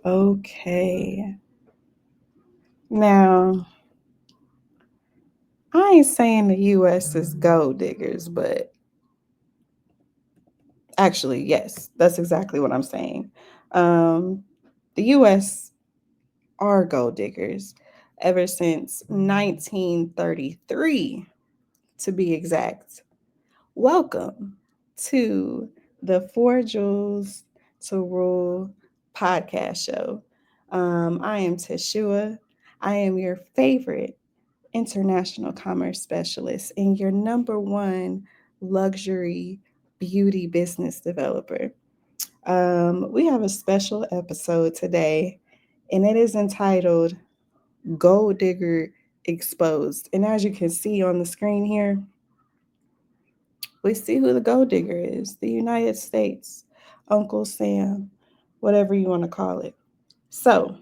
Okay. Now, I ain't saying the US is gold diggers, but actually, yes, that's exactly what I'm saying. The US are gold diggers ever since 1933, to be exact. Welcome to the Four Jewels to Rule podcast show. I am Teshua. I am your favorite international commerce specialist and your number one luxury beauty business developer. We have a special episode today, and it is entitled Gold Digger Exposed. And as you can see on the screen here, we see who the gold digger is: the United States, Uncle Sam, whatever you want to call it. So,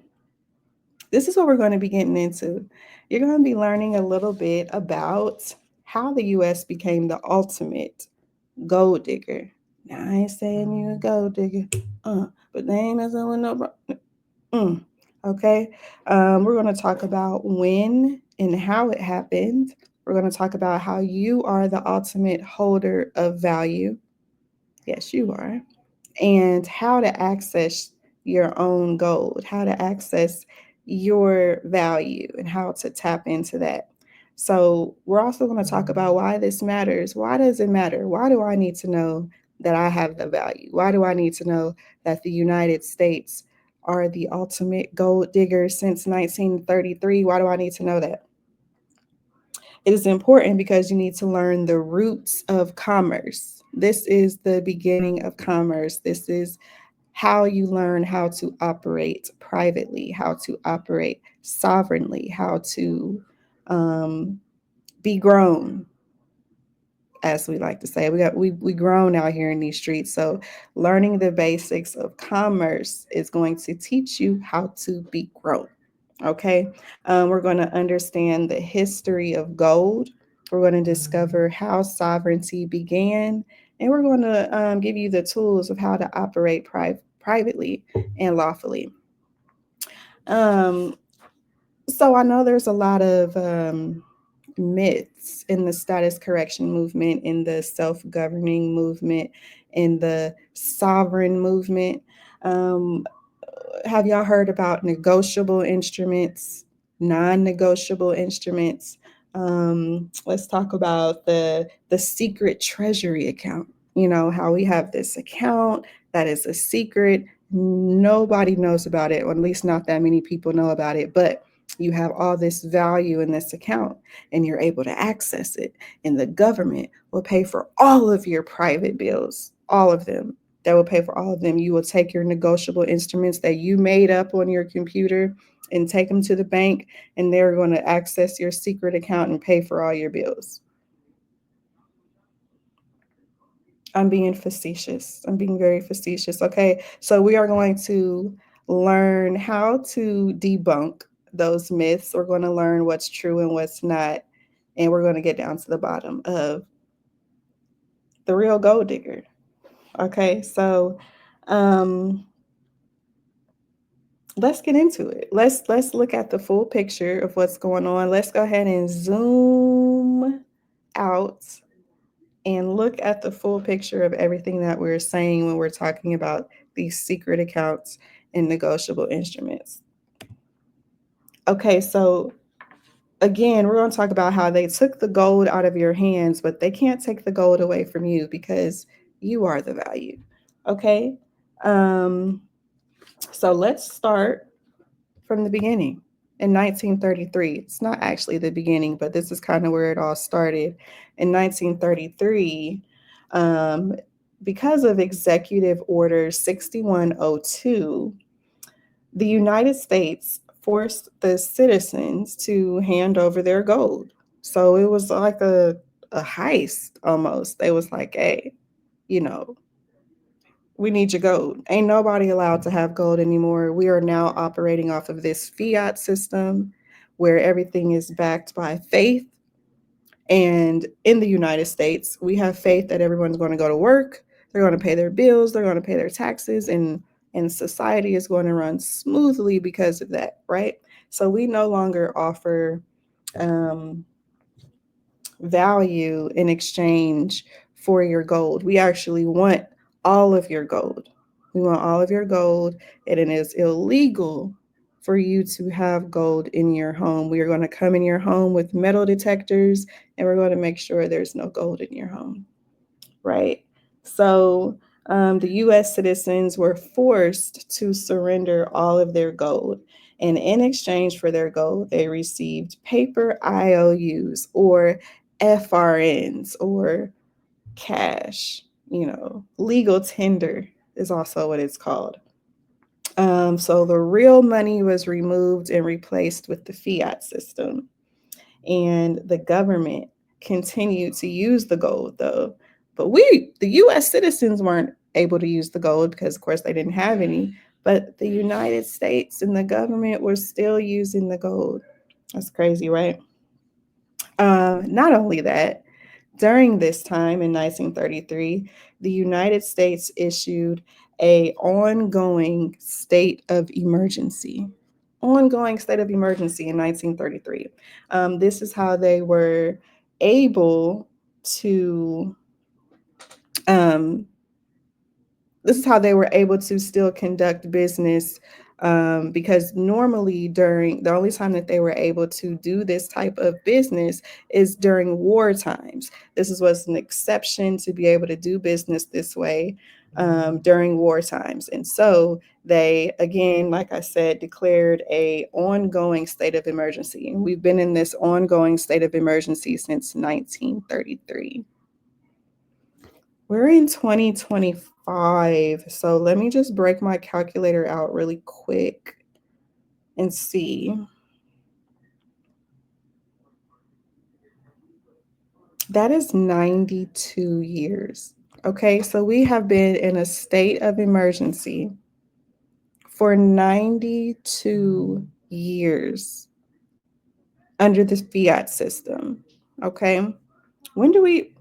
this is what we're going to be getting into. You're going to be learning a little bit about how the U.S. became the ultimate gold digger. Now, I ain't saying you a gold digger, but they ain't messing with no. Okay. We're going to talk about when and how it happened. We're going to talk about how you are the ultimate holder of value. Yes, you are. And how to access your own gold, how to access your value, and how to tap into that. So, we're also going to talk about why this matters. Why does it matter? Why do I need to know that I have the value? Why do I need to know that the United States are the ultimate gold diggers since 1933? Why do I need to know that? It is important because you need to learn the roots of commerce. This is the beginning of commerce. This is how you learn how to operate privately, how to operate sovereignly, how to um, be grown, as we like to say. We grown out here in these streets. So learning the basics of commerce is going to teach you how to be grown. Okay, we're going to understand the history of gold. We're going to discover how sovereignty began, and we're going to give you the tools of how to operate privately and lawfully. Um, so I know there's a lot of myths in the status correction movement, in the self-governing movement, in the sovereign movement. Um, have y'all heard about negotiable instruments, non-negotiable instruments? Let's talk about the secret treasury account. You know, how we have this account that is a secret. Nobody knows about it, or at least not that many people know about it, but you have all this value in this account and you're able to access it. And the government will pay for all of your private bills, all of them. That will pay for all of them. You will take your negotiable instruments that you made up on your computer and take them to the bank, and they're going to access your secret account and pay for all your bills. I'm being facetious. I'm being very facetious. Okay. So we are going to learn how to debunk those myths. We're going to learn what's true and what's not. And we're going to get down to the bottom of the real gold digger. Okay. So um, let's get into it. Let's look at the full picture of what's going on. Let's go ahead and zoom out and look at the full picture of everything that we're saying when we're talking about these secret accounts and negotiable instruments. Okay, so again, we're going to talk about how they took the gold out of your hands, but they can't take the gold away from you because you are the value. Okay, um, so let's start from the beginning. In 1933, it's not actually the beginning, but this is kind of where it all started. In 1933, um, because of Executive Order 6102, the United States forced the citizens to hand over their gold. So it was like a heist almost. They was like, hey, you know, we need your gold. Ain't nobody allowed to have gold anymore. We are now operating off of this fiat system where everything is backed by faith. And in the United States, we have faith that everyone's going to go to work, they're going to pay their bills, they're going to pay their taxes, and and society is going to run smoothly because of that, right? So we no longer offer um, value in exchange for your gold. We actually want all of your gold. We want all of your gold, and it is illegal for you to have gold in your home. We are going to come in your home with metal detectors, and we're going to make sure there's no gold in your home, right? So the US citizens were forced to surrender all of their gold. And in exchange for their gold, they received paper IOUs or FRNs or cash, legal tender is also what it's called. So the real money was removed and replaced with the fiat system. And the government continued to use the gold though. But the US citizens, weren't able to use the gold because, of course, they didn't have any. But the United States and the government were still using the gold. That's crazy, right? Not only that, during this time in 1933, the United States issued a ongoing state of emergency in 1933. This is how they were able to um, this is how they were able to still conduct business, because normally during the only time that they were able to do this type of business is during war times. This was an exception to be able to do business this way during war times. And so they, again, like I said, declared a ongoing state of emergency. And we've been in this ongoing state of emergency since 1933. We're in 2025. So let me just break my calculator out really quick and see. That is 92 years. Okay, so we have been in a state of emergency for 92 years under the fiat system. Okay? When do we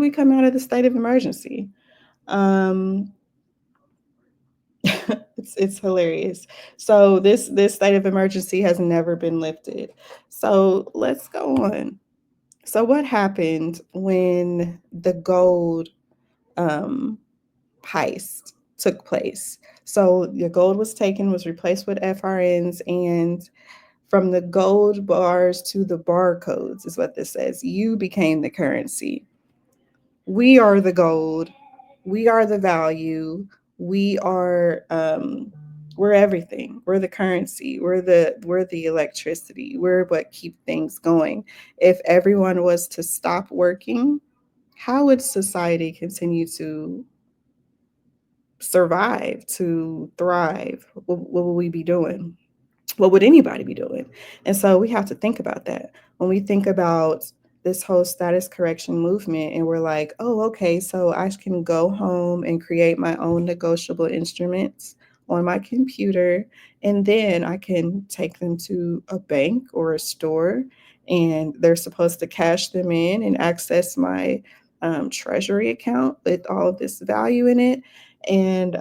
come out of the state of emergency? Um it's hilarious. So this state of emergency has never been lifted. So let's go on. So what happened when the gold um, heist took place? So your gold was taken, was replaced with FRNs, and from the gold bars to the barcodes is what this says. You became the currency. We are the gold. We are the value. We are we're everything. We're the currency. We're the electricity. We're what keep things going. If everyone was to stop working, how would society continue to survive, to thrive? What would we be doing? What would anybody be doing? And so we have to think about that. When we think about this whole status correction movement, and we're like, oh, okay, so I can go home and create my own negotiable instruments on my computer, and then I can take them to a bank or a store, and they're supposed to cash them in and access my treasury account with all of this value in it. And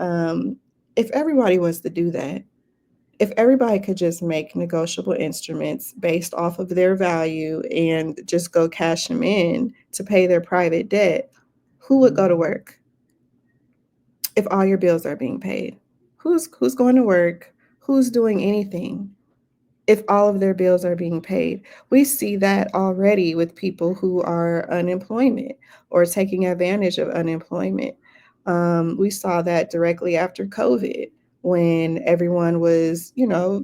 if everybody was to do that, if everybody could just make negotiable instruments based off of their value and just go cash them in to pay their private debt, who would go to work if all your bills are being paid? Who's going to work? Who's doing anything if all of their bills are being paid? We see that already with people who are unemployment or taking advantage of unemployment. We saw that directly after COVID when everyone was,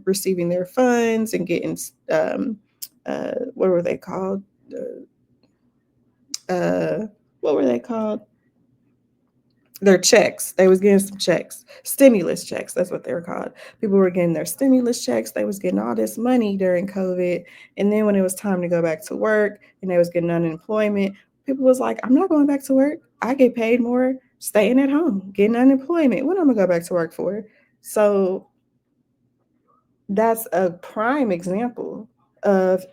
receiving their funds and getting, what were they called? Uh, what were they called? Their checks. They was getting some checks, stimulus checks. That's what they were called. People were getting their stimulus checks. They was getting all this money during COVID, and then when it was time to go back to work, and they was getting unemployment, people was like, "I'm not going back to work. I get paid more staying at home, getting unemployment. What am I gonna go back to work for?" So that's a prime example of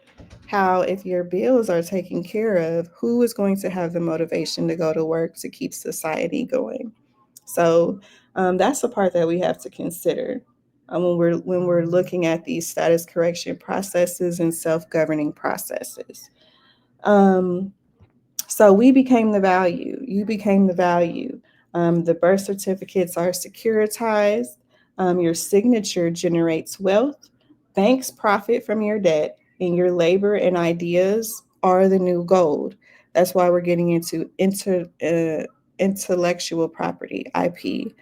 how, if your bills are taken care of, who is going to have the motivation to go to work to keep society going? So that's the part that we have to consider when we're looking at these status correction processes and self-governing processes. Um, so we became the value. You became the value. The birth certificates are securitized. Your signature generates wealth. Banks profit from your debt, and your labor and ideas are the new gold. That's why we're getting into intellectual property. IP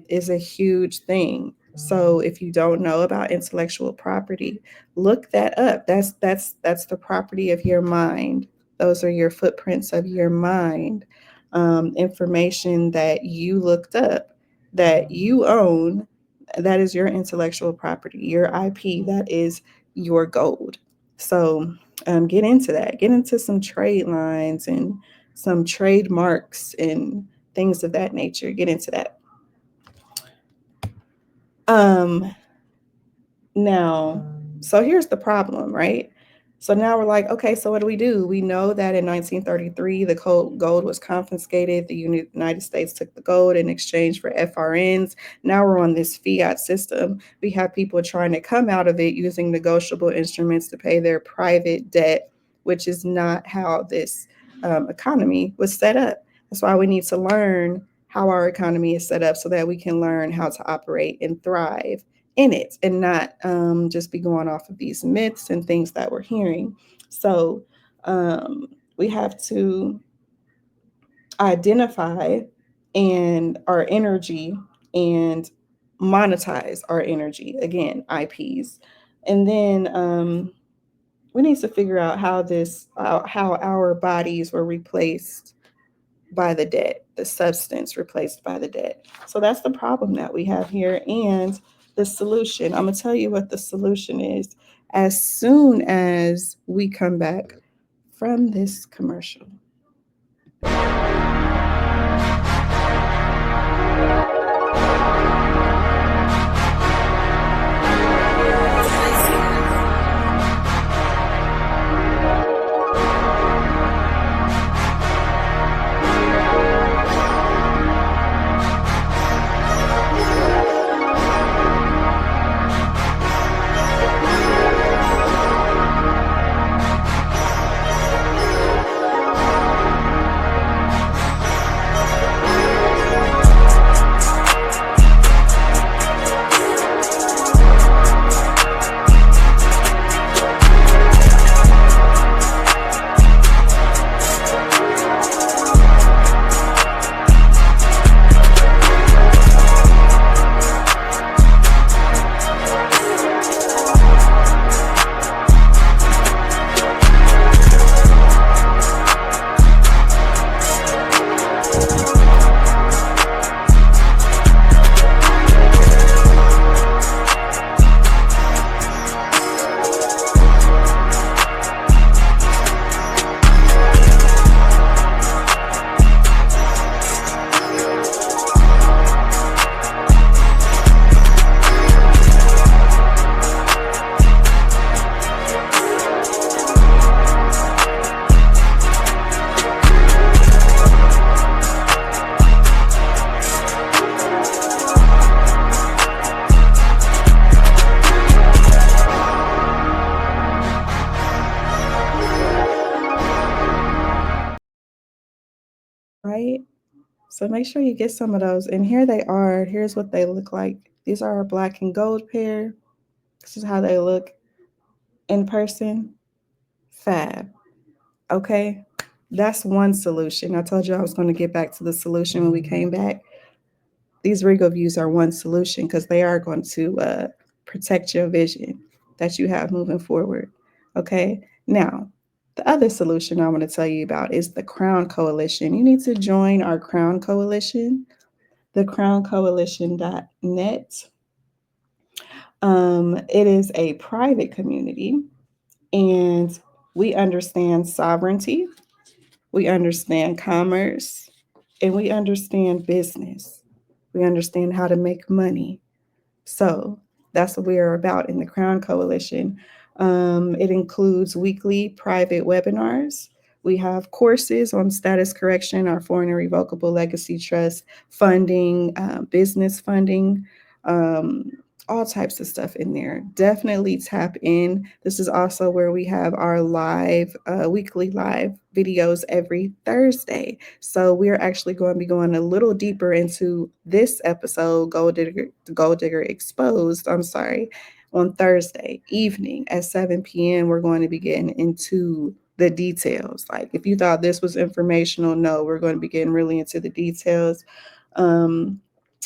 is a huge thing. So if you don't know about intellectual property, look that up. That's the property of your mind. Those are your footprints of your mind, information that you looked up, that you own. That is your intellectual property, your IP. That is your gold. So get into that. Get into some trade lines and some trademarks and things of that nature. Get into that. Um, Now, so here's the problem, right? So now we're like, okay, so what do we do? We know that in 1933, the gold was confiscated. The United States took the gold in exchange for FRNs. Now we're on this fiat system. We have people trying to come out of it using negotiable instruments to pay their private debt, which is not how this economy was set up. That's why we need to learn how our economy is set up so that we can learn how to operate and thrive in it and not just be going off of these myths and things that we're hearing. So we have to identify and our energy and monetize our energy, again, IPs. And then we need to figure out how our bodies were replaced by the debt, the substance replaced by the debt. So that's the problem that we have here. And the solution, I'm going to tell you what the solution is as soon as we come back from this commercial. Right? So make sure you get some of those. And here they are. Here's what they look like. These are a black and gold pair. This is how they look in person. Fab. Okay. That's one solution. I told you I was going to get back to the solution when we came back. These Regal views are one solution because they are going to protect your vision that you have moving forward. Okay. Now, the other solution I want to tell you about is the Crown Coalition. You need to join our Crown Coalition, thecrowncoalition.net. It is a private community, and we understand sovereignty, we understand commerce, and we understand business. We understand how to make money. So that's what we are about in the Crown Coalition. It includes weekly private webinars We have courses on status correction, our foreign and revocable legacy trust, funding, business funding, um, all types of stuff in there. Definitely tap in. This is also where we have our live, weekly live videos every Thursday. So we're actually going to be going a little deeper into this episode, Gold Digger Exposed. I'm sorry. On Thursday evening at 7 p.m., we're going to be getting into the details. Like, if you thought this was informational, no, we're going to be getting really into the details. Um,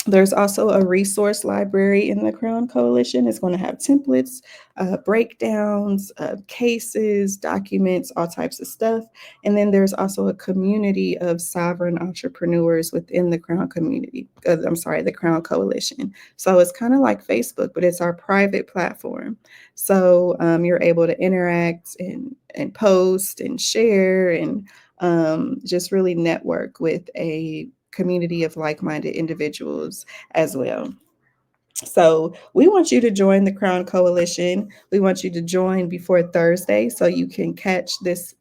there's also a resource library in the Crown Coalition. It's going to have templates, breakdowns, cases, documents, all types of stuff. And then there's also a community of sovereign entrepreneurs within the Crown community. The Crown Coalition. So it's kind of like Facebook, but it's our private platform. So you're able to interact and post and share and just really network with a community of like-minded individuals as well. So we want you to join the Crown Coalition. We want you to join before Thursday so you can catch this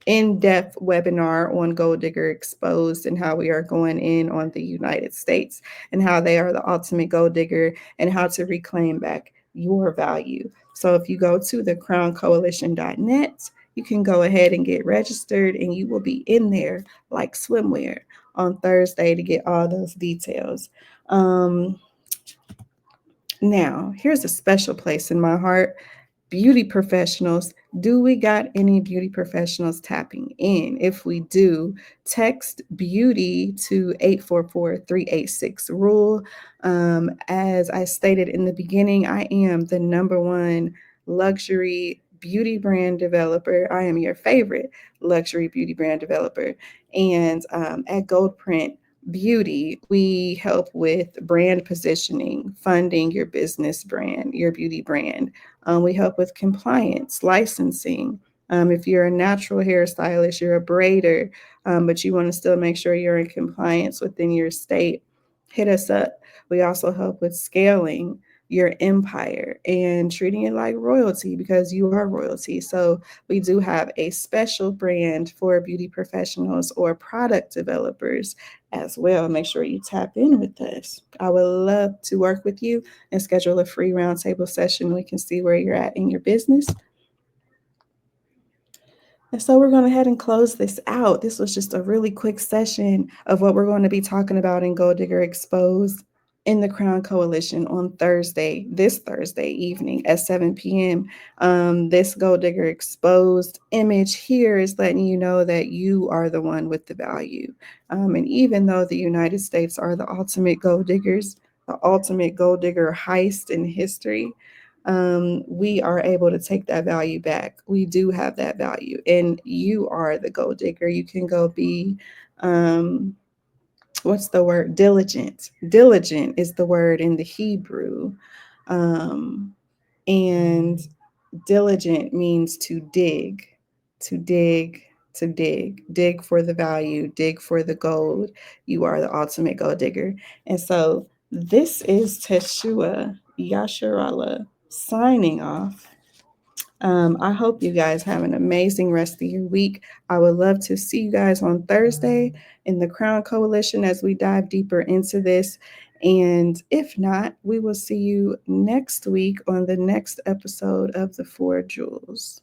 in-depth webinar on Gold Digger Exposed and how we are going in on the United States and how they are the ultimate gold digger and how to reclaim back your value. So if you go to thecrowncoalition.net, you can go ahead and get registered and you will be in there like swimwear on Thursday to get all those details. Now, here's a special place in my heart. Beauty professionals. Do we got any beauty professionals tapping in? If we do, text beauty to 844-386 rule. As I stated in the beginning, I am the number one luxury beauty brand developer. I am your favorite luxury beauty brand developer. And at Goldprint Beauty, we help with brand positioning, funding your business brand, your beauty brand. We help with compliance, licensing. If you're a natural hairstylist, you're a braider, but you want to still make sure you're in compliance within your state, hit us up. We also help with scaling your empire and treating it like royalty because you are royalty. So we do have a special brand for beauty professionals or product developers as well. Make sure you tap in with us. I would love to work with you and schedule a free roundtable session. We can see where you're at in your business. And so we're going to head and close this out. This was just a really quick session of what we're going to be talking about in Gold Digger Exposed in the Crown Coalition on this Thursday evening at 7 p.m. This Gold Digger Exposed image here is letting you know that you are the one with the value. And even though the United States are the ultimate gold diggers, the ultimate gold digger heist in history, we are able to take that value back. We do have that value, and you are the gold digger. You can go be, what's the word? Diligent. Diligent is the word in the Hebrew. And diligent means to dig, to dig, to dig for the value, dig for the gold. You are the ultimate gold digger. And so this is Teshua Yasharala signing off. I hope you guys have an amazing rest of your week. I would love to see you guys on Thursday in the Crown Coalition as we dive deeper into this. And if not, we will see you next week on the next episode of The Four Jewels.